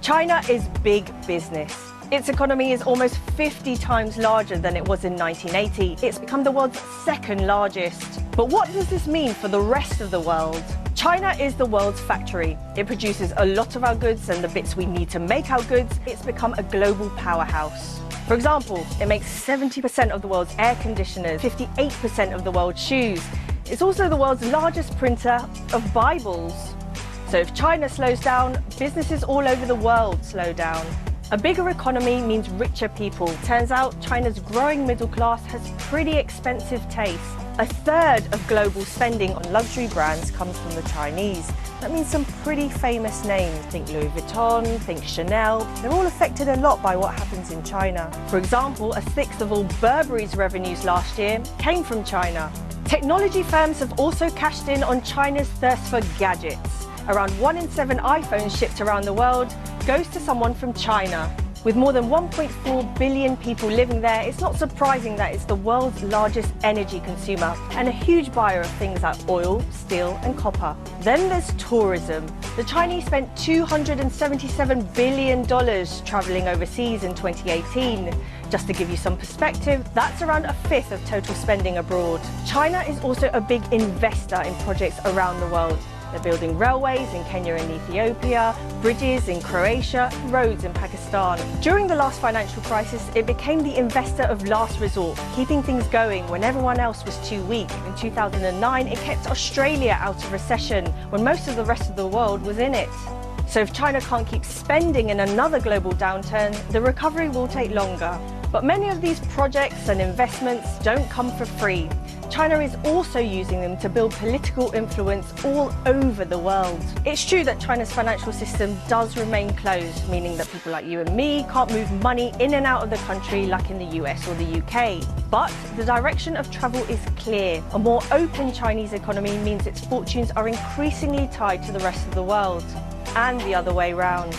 China is big business. Its economy is almost 50 times larger than it was in 1980. It's become the world's second largest. But what does this mean for the rest of the world? China is the world's factory. It produces a lot of our goods and the bits we need to make our goods. It's become a global powerhouse. For example, it makes 70% of the world's air conditioners, 58% of the world's shoes. It's also the world's largest printer of Bibles. So if China slows down, businesses all over the world slow down. A bigger economy means richer people. Turns out China's growing middle class has pretty expensive taste. A third of global spending on luxury brands comes from the Chinese. That means some pretty famous names. Think Louis Vuitton, think Chanel. They're all affected a lot by what happens in China. For example, a sixth of all Burberry's revenues last year came from China. Technology firms have also cashed in on China's thirst for gadgets. Around 1 in 7 iPhones shipped around the world goes to someone from China. With more than 1.4 billion people living there, it's not surprising that it's the world's largest energy consumer and a huge buyer of things like oil, steel and copper. Then there's tourism. The Chinese spent $277 billion traveling overseas in 2018. Just to give you some perspective, that's around a fifth of total spending abroad. China is also a big investor in projects around the world. They're building railways in Kenya and Ethiopia, bridges in Croatia, roads in Pakistan. During the last financial crisis, it became the investor of last resort, keeping things going when everyone else was too weak. In 2009, it kept Australia out of recession when most of the rest of the world was in it. So if China can't keep spending in another global downturn, the recovery will take longer. But many of these projects and investments don't come for free. China is also using them to build political influence all over the world. It's true that China's financial system does remain closed, meaning that people like you and me can't move money in and out of the country like in the US or the UK. But the direction of travel is clear. A more open Chinese economy means its fortunes are increasingly tied to the rest of the world, and the other way round.